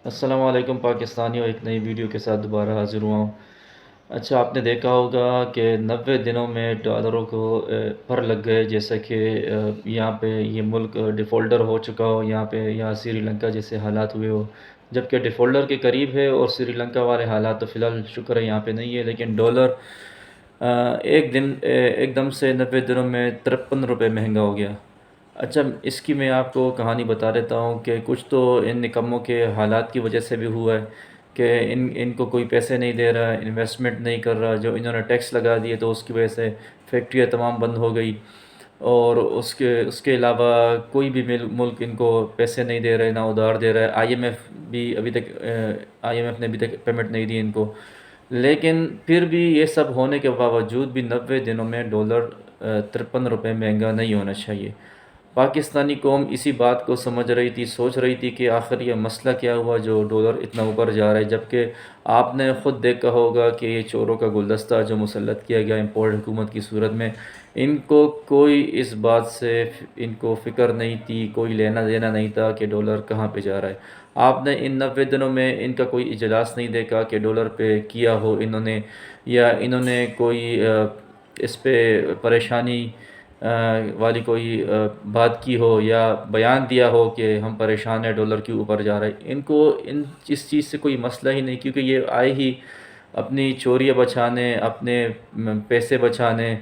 السلام علیکم پاکستانیوں، ایک نئی ویڈیو کے ساتھ دوبارہ حاضر ہوا ہوں۔ اچھا، آپ نے دیکھا ہوگا کہ 90 دنوں میں ڈالروں کو پر لگ گئے، جیسا کہ یہاں پہ یہ ملک ڈیفالٹر ہو چکا ہو، یہاں سری لنکا جیسے حالات ہوئے ہو، جبکہ ڈیفالٹر کے قریب ہے، اور سری لنکا والے حالات تو فی الحال شکر ہے یہاں پہ نہیں ہے، لیکن ڈالر ایک دم سے 90 دنوں میں 53 روپے مہنگا ہو گیا۔ اچھا، اس کی میں آپ کو کہانی بتا دیتا ہوں کہ کچھ تو ان نکموں کے حالات کی وجہ سے بھی ہوا ہے کہ ان کو کوئی پیسے نہیں دے رہا، انویسٹمنٹ نہیں کر رہا، جو انہوں نے ٹیکس لگا دیے تو اس کی وجہ سے فیکٹریاں تمام بند ہو گئی، اور اس کے علاوہ کوئی بھی ملک ان کو پیسے نہیں دے رہے، نہ ادھار دے رہا ہے۔ آئی ایم ایف بھی ابھی تک آئی ایم ایف نے ابھی تک پیمنٹ نہیں دی ان کو، لیکن پھر بھی یہ سب ہونے کے باوجود بھی 90 دنوں میں ڈالر 53 روپے مہنگا نہیں ہونا چاہیے۔ پاکستانی قوم اسی بات کو سمجھ رہی تھی، سوچ رہی تھی کہ آخر یہ مسئلہ کیا ہوا جو ڈالر اتنا اوپر جا رہا ہے، جبکہ آپ نے خود دیکھا ہوگا کہ یہ چوروں کا گلدستہ جو مسلط کیا گیا امپورٹ حکومت کی صورت میں، ان کو کوئی اس بات سے ان کو فکر نہیں تھی، کوئی لینا دینا نہیں تھا کہ ڈالر کہاں پہ جا رہا ہے۔ آپ نے ان 90 دنوں میں ان کا کوئی اجلاس نہیں دیکھا کہ ڈالر پہ کیا ہو انہوں نے، یا انہوں نے کوئی اس پہ پریشانی والی کوئی بات کی ہو یا بیان دیا ہو کہ ہم پریشان ہیں ڈالر کے اوپر جا رہا ہے۔ ان کو اس چیز سے کوئی مسئلہ ہی نہیں، کیونکہ یہ آئے ہی اپنی چوریاں بچانے، اپنے پیسے بچانے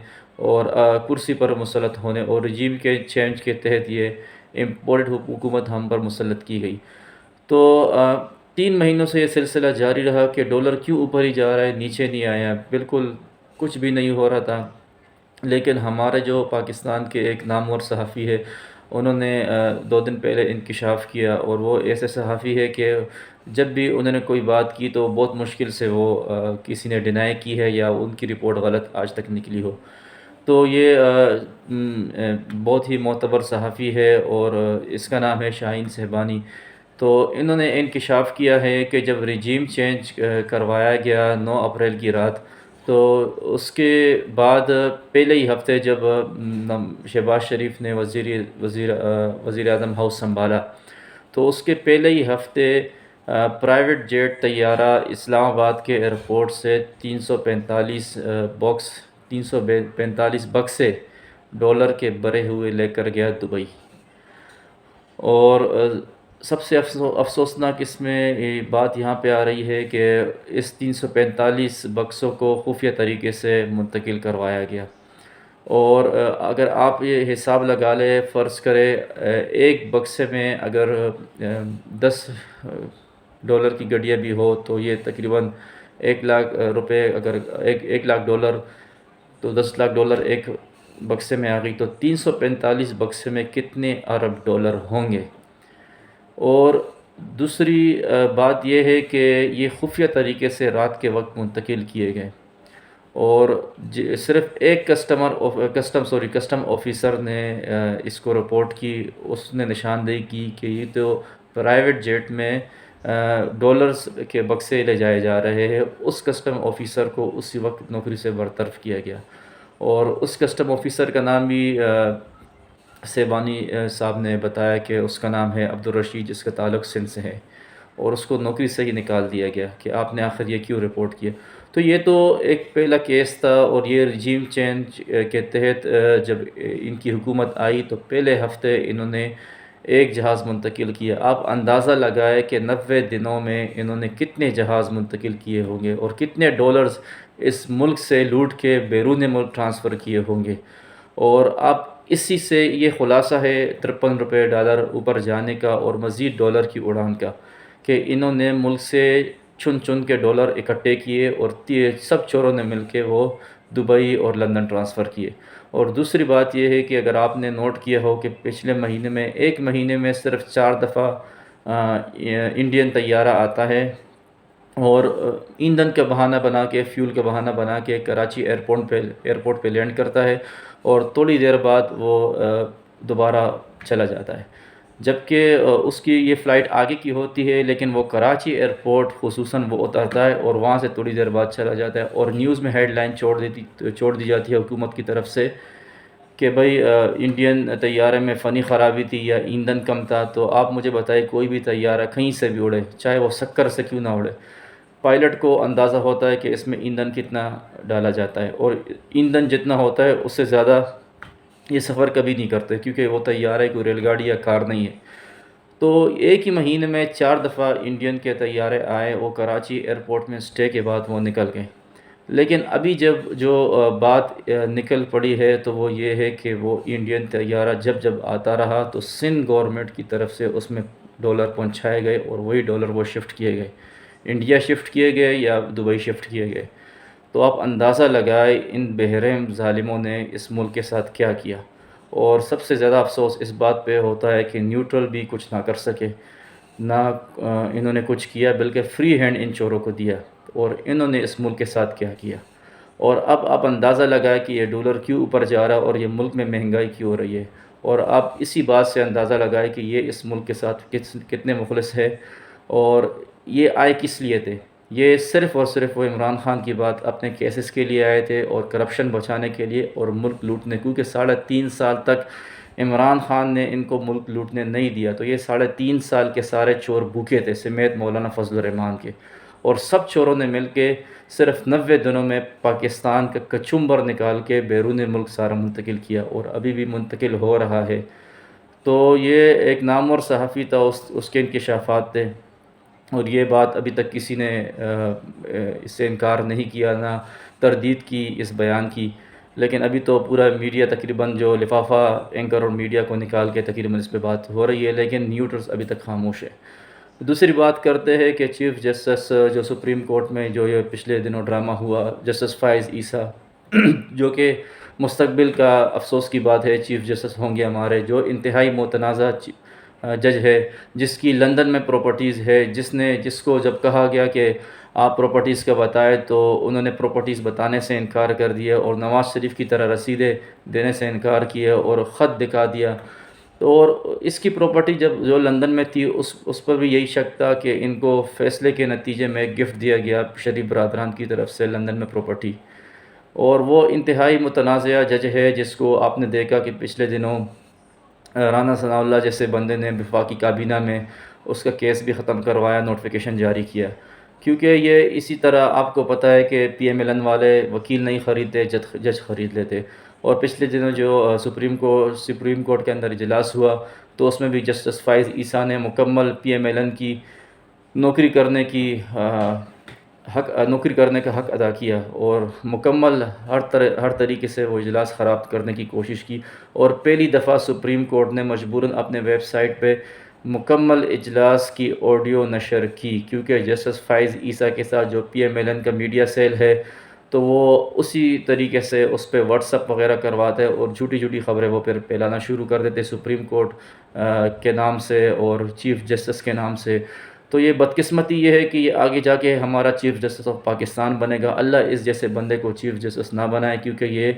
اور کرسی پر مسلط ہونے، اور رجیم کے چینج کے تحت یہ امپورٹ حکومت ہم پر مسلط کی گئی۔ تو 3 مہینوں سے یہ سلسلہ جاری رہا کہ ڈالر کیوں اوپر ہی جا رہا ہے، نیچے نہیں آیا، بالکل کچھ بھی نہیں ہو رہا تھا۔ لیکن ہمارے جو پاکستان کے ایک نامور صحافی ہے، انہوں نے 2 دن پہلے انکشاف کیا، اور وہ ایسے صحافی ہے کہ جب بھی انہوں نے کوئی بات کی تو بہت مشکل سے وہ کسی نے ڈینائی کی ہے یا ان کی رپورٹ غلط آج تک نکلی ہو۔ تو یہ بہت ہی معتبر صحافی ہے، اور اس کا نام ہے شاہین صہبانی۔ تو انہوں نے انکشاف کیا ہے کہ جب رجیم چینج کروایا گیا 9 اپریل کی رات، تو اس کے بعد پہلے ہی ہفتے جب شہباز شریف نے وزیر اعظم ہاؤس سنبھالا، تو اس کے پہلے ہی ہفتے پرائیویٹ جیٹ طیارہ اسلام آباد کے ایئرپورٹ سے 345 بکسے ڈالر کے بھرے ہوئے لے کر گیا دبئی۔ اور سب سے افسوسناک اس میں یہ بات یہاں پہ آ رہی ہے کہ اس 345 بکسوں کو خفیہ طریقے سے منتقل کروایا گیا، اور اگر آپ یہ حساب لگا لیں، فرض کرے ایک بکسے میں اگر 10 ڈالر کی گڈیاں بھی ہو تو یہ تقریباً 1 لاکھ روپے، اگر 1 لاکھ ڈالر تو 10 لاکھ ڈالر ایک بکسے میں آ گئی، تو 345 بکسے میں کتنے ارب ڈالر ہوں گے۔ اور دوسری بات یہ ہے کہ یہ خفیہ طریقے سے رات کے وقت منتقل کیے گئے، اور صرف ایک کسٹم آفیسر نے اس کو رپورٹ کی، اس نے نشاندہی کی کہ یہ تو پرائیویٹ جیٹ میں ڈالرز کے بکسے لے جائے جا رہے ہیں۔ اس کسٹم آفیسر کو اسی وقت نوکری سے برطرف کیا گیا، اور اس کسٹم آفیسر کا نام بھی سیبانی صاحب نے بتایا کہ اس کا نام ہے عبدالرشید، جس کا تعلق سندھ سے ہے، اور اس کو نوکری سے ہی نکال دیا گیا کہ آپ نے آخر یہ کیوں رپورٹ کیا۔ تو یہ تو ایک پہلا کیس تھا، اور یہ رجیم چینج کے تحت جب ان کی حکومت آئی تو پہلے ہفتے انہوں نے ایک جہاز منتقل کیا۔ آپ اندازہ لگائے کہ 90 دنوں میں انہوں نے کتنے جہاز منتقل کیے ہوں گے، اور کتنے ڈالرز اس ملک سے لوٹ کے بیرون ملک ٹرانسفر کیے ہوں گے۔ اور اب اسی سے یہ خلاصہ ہے 53 روپے ڈالر اوپر جانے کا، اور مزید ڈالر کی اڑان کا، کہ انہوں نے ملک سے چن چن کے ڈالر اکٹھے کیے، اور سب چوروں نے مل کے وہ دبئی اور لندن ٹرانسفر کیے۔ اور دوسری بات یہ ہے کہ اگر آپ نے نوٹ کیا ہو کہ پچھلے مہینے میں ایک مہینے میں صرف 4 دفعہ انڈین طیارہ آتا ہے، اور ایندھن کا بہانہ بنا کے، فیول کا بہانہ بنا کے کراچی ایئرپورٹ پہ لینڈ کرتا ہے، اور تھوڑی دیر بعد وہ دوبارہ چلا جاتا ہے، جبکہ اس کی یہ فلائٹ آگے کی ہوتی ہے، لیکن وہ کراچی ایئرپورٹ خصوصاً وہ اترتا ہے اور وہاں سے تھوڑی دیر بعد چلا جاتا ہے، اور نیوز میں ہیڈ لائن چھوڑ دی جاتی ہے حکومت کی طرف سے کہ بھائی انڈین طیارے میں فنی خرابی تھی یا ایندھن کم تھا، تو آپ مجھے بتائیں کوئی بھی طیارہ کہیں سے بھی اڑے، چاہے وہ سکر سے کیوں نہ اڑے، پائلٹ کو اندازہ ہوتا ہے کہ اس میں ایندھن کتنا ڈالا جاتا ہے، اور ایندھن جتنا ہوتا ہے اس سے زیادہ یہ سفر کبھی نہیں کرتے، کیونکہ وہ طیارہ کوئی ریل گاڑی یا کار نہیں ہے۔ تو ایک ہی مہینے میں 4 دفعہ انڈین کے طیارے آئے، وہ کراچی ایئرپورٹ میں سٹے کے بعد وہ نکل گئے۔ لیکن ابھی جب جو بات نکل پڑی ہے تو وہ یہ ہے کہ وہ انڈین طیارہ جب جب آتا رہا تو سندھ گورنمنٹ کی طرف سے اس میں ڈالر پہنچائے گئے، اور وہی ڈالر وہ شفٹ کیے گئے، انڈیا شفٹ کیے گئے یا دبئی شفٹ کیے گئے۔ تو آپ اندازہ لگائے ان بحرحم ظالموں نے اس ملک کے ساتھ کیا کیا، اور سب سے زیادہ افسوس اس بات پہ ہوتا ہے کہ نیوٹرل بھی کچھ نہ کر سکے، نہ انہوں نے کچھ کیا، بلکہ فری ہینڈ ان چوروں کو دیا، اور انہوں نے اس ملک کے ساتھ کیا کیا۔ اور اب آپ اندازہ لگائیں کہ یہ ڈالر کیوں اوپر جا رہا ہے اور یہ ملک میں مہنگائی کیوں ہو رہی ہے، اور آپ اسی بات سے اندازہ لگائیں کہ یہ اس ملک کے ساتھ کتنے مخلص ہے، اور یہ آئے کس لیے تھے۔ یہ صرف اور صرف وہ عمران خان کی بات اپنے کیسز کے لیے آئے تھے اور کرپشن بچانے کے لیے اور ملک لوٹنے، کیونکہ 3.5 سال تک عمران خان نے ان کو ملک لوٹنے نہیں دیا، تو یہ 3.5 سال کے سارے چور بھوکے تھے سمیت مولانا فضل الرحمان کے، اور سب چوروں نے مل کے صرف 90 دنوں میں پاکستان کا کچمبر نکال کے بیرون ملک سارا منتقل کیا، اور ابھی بھی منتقل ہو رہا ہے۔ تو یہ ایک نامور صحافی تھا، اس کے انکشافات تھے، اور یہ بات ابھی تک کسی نے اس سے انکار نہیں کیا، نہ تردید کی اس بیان کی، لیکن ابھی تو پورا میڈیا تقریباً جو لفافہ اینکر اور میڈیا کو نکال کے تقریباً اس پہ بات ہو رہی ہے، لیکن نیوٹرلز ابھی تک خاموش ہے۔ دوسری بات کرتے ہیں کہ چیف جسٹس جو سپریم کورٹ میں جو یہ پچھلے دنوں ڈرامہ ہوا، جسٹس فائز عیسیٰ جو کہ مستقبل کا افسوس کی بات ہے، چیف جسٹس ہوں گے ہمارے، جو انتہائی متنازع جج ہے، جس کی لندن میں پراپرٹیز ہے، جس کو جب کہا گیا کہ آپ پراپرٹیز کا بتائے تو انہوں نے پراپرٹیز بتانے سے انکار کر دیا، اور نواز شریف کی طرح رسیدیں دینے سے انکار کیا اور خط دکھا دیا۔ تو اور اس کی پراپرٹی جو لندن میں تھی، اس پر بھی یہی شک تھا کہ ان کو فیصلے کے نتیجے میں گفٹ دیا گیا شریف برادران کی طرف سے لندن میں پراپرٹی، اور وہ انتہائی متنازعہ جج ہے، جس کو آپ نے دیکھا کہ پچھلے دنوں رانا ثناء اللہ جیسے بندے نے وفاقی کابینہ میں اس کا کیس بھی ختم کروایا، نوٹیفیکیشن جاری کیا، کیونکہ یہ اسی طرح آپ کو پتہ ہے کہ پی ایم ایل این والے وکیل نہیں خریدتے، جج خرید لیتے، اور پچھلے دنوں جو سپریم کورٹ کے اندر اجلاس ہوا تو اس میں بھی جسٹس فائز عیسیٰ نے مکمل پی ایم ایل این کی نوکری کرنے کا حق ادا کیا، اور مکمل ہر طریقے سے وہ اجلاس خراب کرنے کی کوشش کی، اور پہلی دفعہ سپریم کورٹ نے مجبوراً اپنے ویب سائٹ پہ مکمل اجلاس کی آڈیو نشر کی، کیونکہ جسٹس فائز عیسیٰ کے ساتھ جو پی ایم ایل این کا میڈیا سیل ہے تو وہ اسی طریقے سے اس پہ واٹس اپ وغیرہ کرواتے اور جھوٹی خبریں وہ پھر پھیلانا شروع کر دیتے سپریم کورٹ کے نام سے اور چیف جسٹس کے نام سے۔ تو یہ بدقسمتی یہ ہے کہ یہ آگے جا کے ہمارا چیف جسٹس آف پاکستان بنے گا، اللہ اس جیسے بندے کو چیف جسٹس نہ بنائے، کیونکہ یہ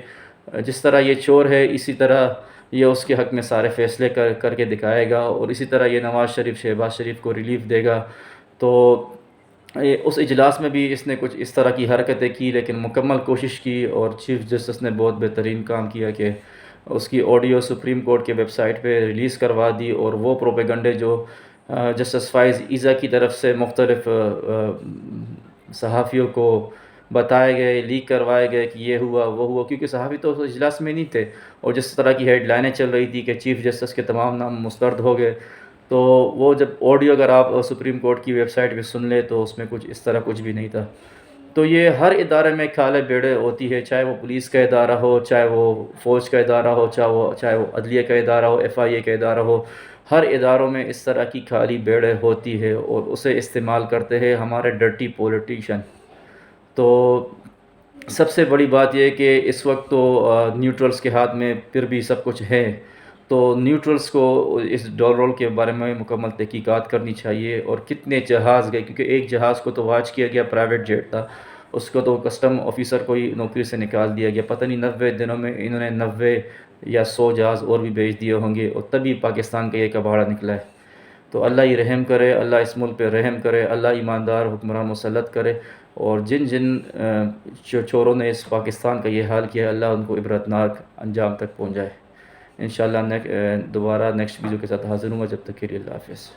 جس طرح یہ چور ہے اسی طرح یہ اس کے حق میں سارے فیصلے کر کے دکھائے گا، اور اسی طرح یہ نواز شریف شہباز شریف کو ریلیف دے گا۔ تو اس اجلاس میں بھی اس نے کچھ اس طرح کی حرکتیں کی، لیکن مکمل کوشش کی، اور چیف جسٹس نے بہت بہترین کام کیا کہ اس کی آڈیو سپریم کورٹ کے ویب سائٹ پہ ریلیز کروا دی، اور وہ پروپیگنڈے جو جسٹس فائز عیسیٰ کی طرف سے مختلف صحافیوں کو بتائے گئے، لیک کروائے گئے کہ یہ ہوا وہ ہوا، کیونکہ صحافی تو اس اجلاس میں نہیں تھے، اور جس طرح کی ہیڈ لائنیں چل رہی تھی کہ چیف جسٹس کے تمام نام مسترد ہو گئے، تو وہ جب آڈیو اگر آپ سپریم کورٹ کی ویب سائٹ پہ سن لیں تو اس میں اس طرح کچھ بھی نہیں تھا۔ تو یہ ہر ادارے میں کھالے بیڑے ہوتی ہے، چاہے وہ پولیس کا ادارہ ہو، چاہے وہ فوج کا ادارہ ہو، چاہے وہ عدلیہ کا ادارہ ہو، ایف آئی اے کا ادارہ ہو، ہر اداروں میں اس طرح کی کھالی بیڑے ہوتی ہے، اور اسے استعمال کرتے ہیں ہمارے ڈرٹی پولیٹیشین۔ تو سب سے بڑی بات یہ ہے کہ اس وقت تو نیوٹرلز کے ہاتھ میں پھر بھی سب کچھ ہے، تو نیوٹرلز کو اس ڈول رول کے بارے میں مکمل تحقیقات کرنی چاہیے، اور کتنے جہاز گئے، کیونکہ ایک جہاز کو تو واچ کیا گیا، پرائیویٹ جیٹ تھا، اس کو تو کسٹم آفیسر کو ہی نوکری سے نکال دیا گیا، پتہ نہیں 90 دنوں میں انہوں نے 90 یا 100 جہاز اور بھی بھیج دیے ہوں گے، اور تبھی پاکستان کا یہ کباڑہ نکلا ہے۔ تو اللہ ہی رحم کرے، اللہ اس ملک پہ رحم کرے، اللہ ایماندار حکمراں مسلط کرے، اور جن جن چوروں نے اس پاکستان کا یہ حال کیا ہے، اللہ ان کو عبرتناک انجام تک پہنچائے۔ انشاءاللہ دوبارہ نیکسٹ ویڈیو کے ساتھ حاضر ہوں گا، جب تک کے لیے اللہ حافظ۔